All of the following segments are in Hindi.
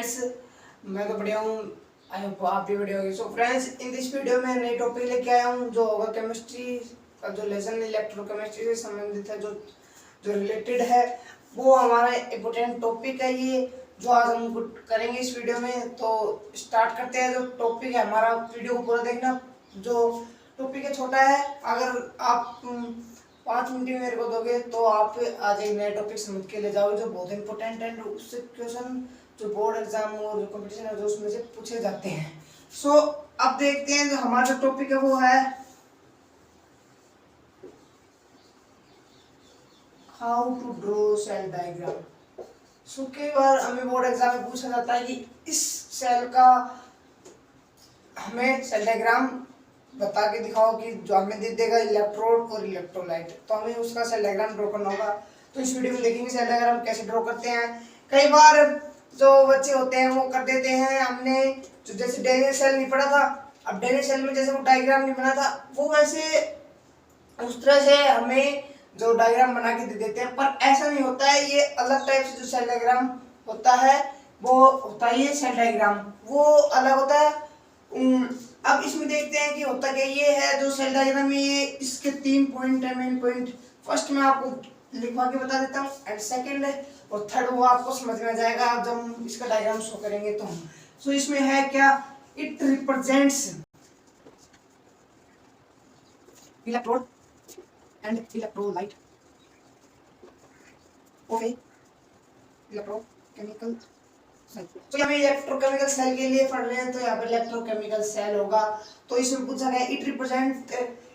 फ्रेंड्स, मैं तो बढ़िया हूँ। आई होप आप भी बढ़िया होगी। So friends, in this video में नई टॉपिक लेके आया हूँ जो होगा केमिस्ट्री का जो लेसन इलेक्ट्रोकेमिस्ट्री से संबंधित है, जो जो रिलेटेड है। वो हमारा इम्पोर्टेंट टॉपिक है ये, जो आज हम करेंगे इस वीडियो में। तो स्टार्ट करते हैं। जो टॉपिक है हमारा, वीडियो को पूरा देखना। जो टॉपिक है छोटा है, अगर आप 5 मिनट में मेरे को दोगे तो आप आज एक नया टॉपिक समझ के ले जाओगे जो बहुत इंपॉर्टेंट है। उससे क्वेश्चन जो बोर्ड एग्जाम और जो कंपटीशन है जो उसमें से पूछे जाते हैं। सो अब देखते हैं जो हमारा टॉपिक है वो है how to draw cell diagram. So कई बार हमें बोर्ड एग्जाम में पूछा जाता है कि इस सेल का हमें सेल डायग्राम बता के दिखाओ कि जो हमें दे देगा इलेक्ट्रोड और इलेक्ट्रोलाइट, तो हमें उसका सेल डायग्राम ड्रॉ करना होगा। तो इस वीडियो में देखेंगे सेल डायग्राम कैसे ड्रॉ करते हैं। कई बार जो बच्चे होते हैं वो कर देते हैं, हमने जो जैसे डेनियल सेल नहीं पढ़ा था, अब डेनियल सेल में जैसे वो डायग्राम नहीं बना था, वो वैसे उस तरह से हमें जो डायग्राम बना के दे देते हैं। पर ऐसा नहीं होता है, ये अलग टाइप से जो सेल डायग्राम होता है वो होता है ये सेल डायग्राम, वो अलग होता है। अब इसमें देखते हैं कि होता क्या ये है जो सेल डायग्राम में, ये इसके 3 पॉइंट है, मेन पॉइंट। फर्स्ट मैं आपको लिखवा के बता देता हूँ, एंड सेकंड और थर्ड वो आपको समझ में आ जाएगा जब हम इसका डायग्राम शो करेंगे तो हम। सो इसमें है क्या, it represents electrode and electrolyte okay electrochemical cell. तो यहाँ पे इलेक्ट्रोकेमिकल सेल के लिए पढ़ रहे हैं, तो यहाँ पे इलेक्ट्रोकेमिकल सेल होगा। तो इसमें पूछा गया it represent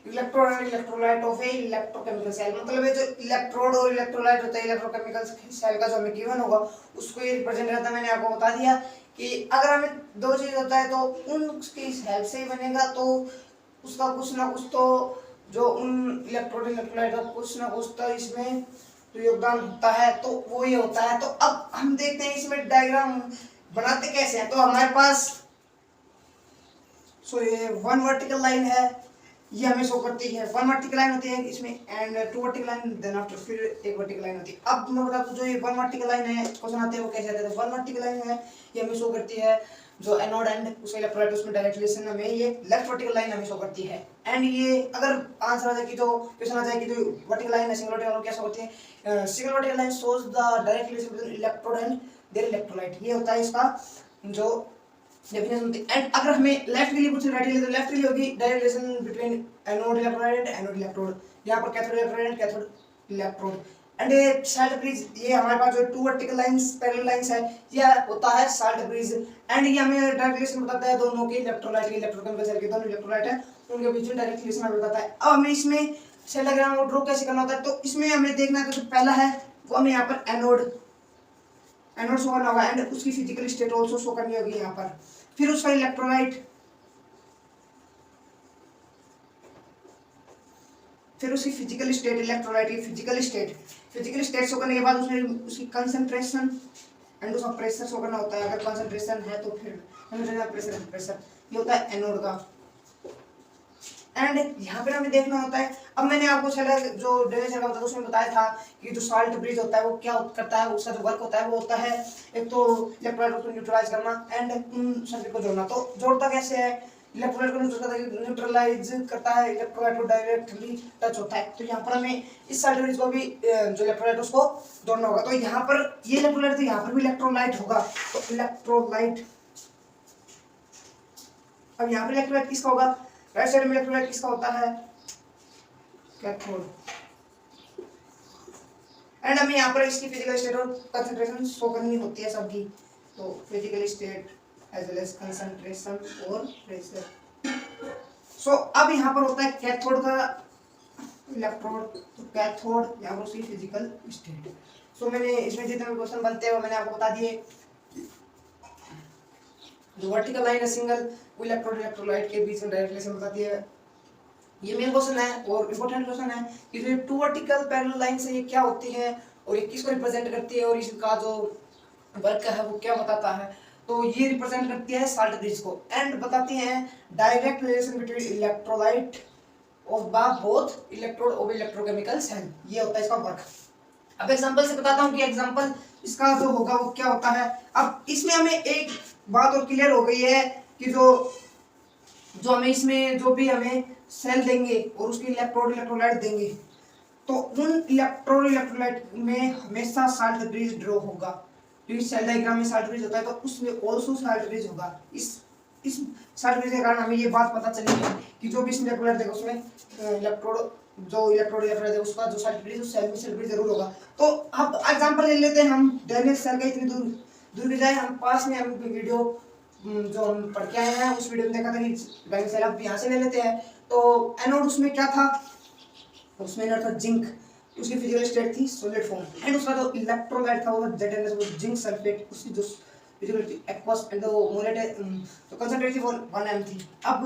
electrode and electrolyte of a electrochemical cell, मतलब ये जो इलेक्ट्रोड और इलेक्ट्रोलाइट होता है इलेक्ट्रोकेमिकल सेल का जो हमें गिवन होगा उसको ये रिप्रेजेंट करता है। मैंने आपको बता दिया कि अगर हमें दो चीज होता है तो उनकी हेल्प से ही बनेगा, तो उसका कुछ ना कुछ तो जो उन इलेक्ट्रोड इलेक्ट्रोलाइट का कुछ ना कुछ तो इसमें तो योगदान होता है, तो वो ये होता है। तो अब हम देखते हैं इसमें डायग्राम बनाते कैसे हैं। तो हमारे पास ये 1 वर्टिकल लाइन है, ये हमें शो करती है। 1 वर्टिकल लाइन होती है इसमें, and 2 vertical line, then after फिर 1 वर्टिकल लाइन होती है। अब मैं बता दूं जो ये 1 वर्टिकल लाइन है, क्वेश्चन आते हैं वो कैसे आते हैं। 1 वर्टिकल लाइन है, ये हमें शो करती है जो एनोड एंड उसका इलेक्ट्रोलाइट, उसमें डायरेक्ट रिलेशन हमें ये लेफ्ट वर्टिकल लाइन हमें शो करती है। एंड ये अगर आंसर आ जाए कि जो क्वेश्चन आ जाए कि जो वर्टिकल लाइन है सिंगल वर्टिकल क्या शो होती है, single vertical line shows the direct relation between electrode and their electrolyte, ये होता है इसका जो डेफिनेशन होती है। एंड अगर हमें लेफ्ट के लिए पूछे राइट के लिए, तो लेफ्ट के लिए होगी direct relation between anode electrolyte and anode electrode, यहाँ पर cathode electrode and cathode electrode. And ये साल्ट ब्रिज, ये हमारे पास जो 2 वर्टिकल लाइंस पैरेलल लाइंस है, यह होता है साल्ट ब्रिज। एंड ये हमें डायरेक्ट रिलेशन बताता है दोनों के इलेक्ट्रोलाइट के, इलेक्ट्रोकेमिकल सेल के दोनों इलेक्ट्रोलाइट है उनके बीच में डायरेक्ट रिलेशन हमें बताता है। अब हमें इसमें सेल डायग्राम को ड्रॉ कैसे करना होता है, तो इसमें हमें देखना है। तो जो पहला है वो हमें यहाँ पर एनोड शो करना होगा, एंड उसकी फिजिकल स्टेट ऑल्सो शो करनी होगी यहाँ पर। फिर उसका इलेक्ट्रोलाइट, फिर उसकी फिजिकल स्टेट, इलेक्ट्रोलाइट की फिजिकल स्टेट शो करने के बाद उसमें उसकी कंसंट्रेशन एंड उसका प्रेशर शो करना होता है। अगर कंसंट्रेशन है तो फिर प्रेशर ये होता है एनोड का। एंड यहाँ पे हमें देखना होता है। अब मैंने आपको चला जो डेनियल सेल का बताया उसमें बताया था कि जो साल्ट ब्रिज होता है वो क्या करता है, उसका जो वर्क होता है वो होता है एक तो इलेक्ट्रोलाइट को न्यूट्रलाइज करना एंड उन सर्किट को जोड़ना। तो जोड़ता कैसे है, इलेक्ट्रोलाइट को न्यूट्रलाइज करता है, इलेक्ट्रोलाइट को डायरेक्टली टच होता है। तो यहाँ पर हमें इस साल्ट ब्रिज को भी जो इलेक्ट्रोलाइट उसको जोड़ना होगा। तो यहाँ पर ये इलेक्ट्रोलाइट, तो यहाँ पर भी इलेक्ट्रोलाइट होगा, तो इलेक्ट्रोलाइट। अब यहाँ पर इलेक्ट्रोलाइट किसका होगा, राइट साइड में इलेक्ट्रोलाइट किसका होता है, कैथोड। एंड हमें यहाँ पर इसकी फिजिकल स्टेट और कंसंट्रेशन शो करनी होती है सबकी। तो physical state as well as concentration और प्रेशर। सो अब यहाँ पर होता है कैथोड का इलेक्ट्रोड, तो कैथोड यहाँ पर उसकी फिजिकल स्टेट। सो मैंने इसमें जितने क्वेश्चन बनते हैं वो मैंने आपको बता दिए। जो वर्टिकल लाइन है सिंगल, वो इलेक्ट्रोड इलेक्ट्रोलाइट के बीच में डायरेक्ट रिलेशन बताती है। ये मेन क्वेश्चन है और इम्पोर्टेंट क्वेश्चन है कि जो 2 वर्टिकल पैरेलल लाइन से ये क्या होती है और ये किसको रिप्रेजेंट करती है और इसका जो वर्क है वो क्या बताता है। तो ये रिप्रेजेंट करती है साल्ट ब्रिज को एंड बताती है direct relation between electrolyte of both electrode of electrochemical cell, ये होता है इसका वर्क। अब एग्जांपल से बताता हूँ कि एग्जांपल इसका जो होगा वो क्या होता है। अब इसमें हमें एक बात और क्लियर हो गई है कि जो हमें इसमें जो भी हमें सेल देंगे और उसकी इलेक्ट्रोलाइट देंगे, तो उन इलेक्ट्रोलाइट में हमेशा साल्ट ब्रिज ड्रॉ होगा। तो इस सेल डायग्राम में साल्ट ब्रिज होता है, तो उसमें ऑल्सो साल्ट ब्रिज होगा। इस साल्ट ब्रिज के कारण हमें ये बात पता चली है कि जो भी इसमें इलेक्ट्रोलाइट देगा उसमें इलेक्ट्रोड देगा उसका जो साल्ट ब्रिज उस सेल में सेल ब्रिज जरूर होगा। तो अब एग्जांपल ले लेते हैं हम, डैनियल सेल का इतनी दूर की जाए, हम पास में हम वीडियो जो हम पढ़ के आए हैं उस वीडियो में देखा था कि डैनियल सेल, अब यहाँ से ले लेते हैं। तो एनोड उसमें क्या था, उसमें एनोड था जिंक, उसकी फिजिकल स्टेट थी सॉलिड फॉर्म, एंड उसका जो इलेक्ट्रोलाइट था वो ZnS, वो जिंक सल्फेट, उसकी जो फिजिकल एक्वस एंड वो मोलेट तो कंसंट्रेट थी वो 1 m थी। अब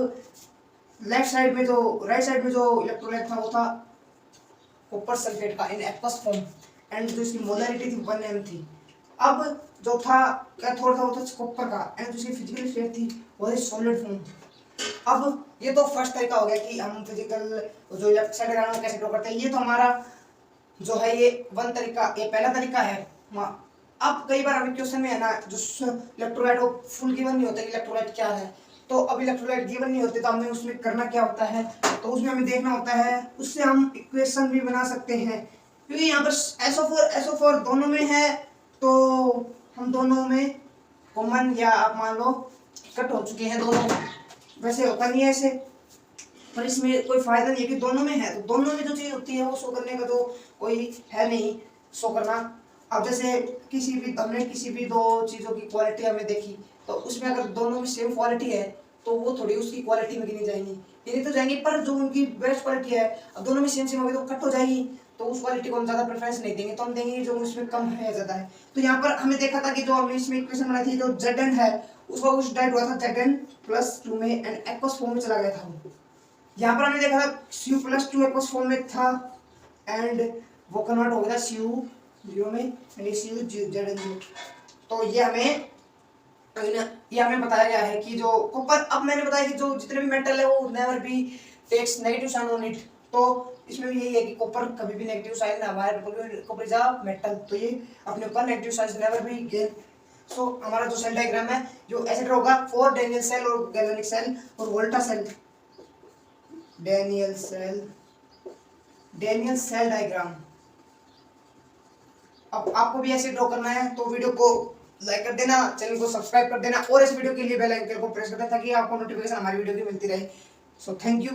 राइट साइड में जो इलेक्ट्रोलाइट था वो था कॉपर सल्फेट का इन एक्वस फॉर्म, एंड जो इसकी मोलरिटी थी 1 m थी। अब जो था कैथोड था वो था कॉपर का, एंड जो इसकी फिजिकल स्टेट थी वो थी सॉलिड फॉर्म। अब ये तो फर्स्ट तरीका हो गया कि हम फिजिकल जो इलेक्ट्रोलाइट डायग्राम कैसे ड्रॉ करते हैं। ये तो हमारा जो है ये ये पहला तरीका है। अब कई बार हमें क्वेश्चन में है ना, जो इलेक्ट्रोलाइट वो फुल गिवन नहीं होता कि इलेक्ट्रोलाइट क्या है, तो अब इलेक्ट्रोलाइट गिवन नहीं होते तो हमें उसमें करना क्या होता है, तो उसमें हमें देखना होता है, उससे हम इक्वेशन भी बना सकते हैं। क्योंकि यहाँ पर SO4 दोनों में है, तो हम दोनों में कॉमन, या आप मान लो कट हो चुके हैं दोनों, वैसे होता नहीं है ऐसे, पर इसमें कोई फायदा नहीं है कि दोनों में है, तो दोनों में जो चीज होती है वो शो करने का तो कोई है नहीं शो करना। अब जैसे हमने किसी भी दो चीजों की क्वालिटी हमें देखी, तो उसमें अगर दोनों में सेम क्वालिटी है तो वो थोड़ी उसकी क्वालिटी में गिनी जाएंगी, गिनी तो जाएंगी, पर जो उनकी बेस्ट क्वालिटी है, अब दोनों में सेम होगी तो कट हो जाएगी, तो उस क्वालिटी को हम ज्यादा प्रेफरेंस नहीं देंगे, तो हम देंगे जो उसमें कम है या ज्यादा है। तो यहाँ पर हमने देखा था कि जो हमने इसमें इक्वेशन बनाई थी, जो Zn है उसका कुछ डाइट हुआ था Zn+2 में, एंड एक्वस फॉर्म में चला गया था वो। यहाँ पर हमने देखा था Cu+2 एक्वस फॉर्म में था, एंड वो कन्वर्ट हो गया था Cu0 में, यानी CuZn0। तो ये हमें बताया गया है कि जो कॉपर, अब मैंने बताया कि जो जितने भी मेटल है वो never be takes negative sign on it, तो इसमें भी यही है कि कॉपर कभी भी नेगेटिव साइन ना हमारे, कॉपर इज अ मेटल, तो ये अपने ऊपर negative sign never be gain. So हमारा जो सेल डायग्राम है जो ऐसे ड्रॉ होगा, 4 डैनियल सेल और गैल्वेनिक सेल और वोल्टा सेल, डैनियल सेल डायग्राम। अब आपको भी ऐसे ड्रॉ करना है तो वीडियो को लाइक कर देना, चैनल को सब्सक्राइब कर देना, और इस वीडियो के लिए बेल आइकन को प्रेस कर देना ताकि आपको नोटिफिकेशन हमारी वीडियो की मिलती रहे। So thank you.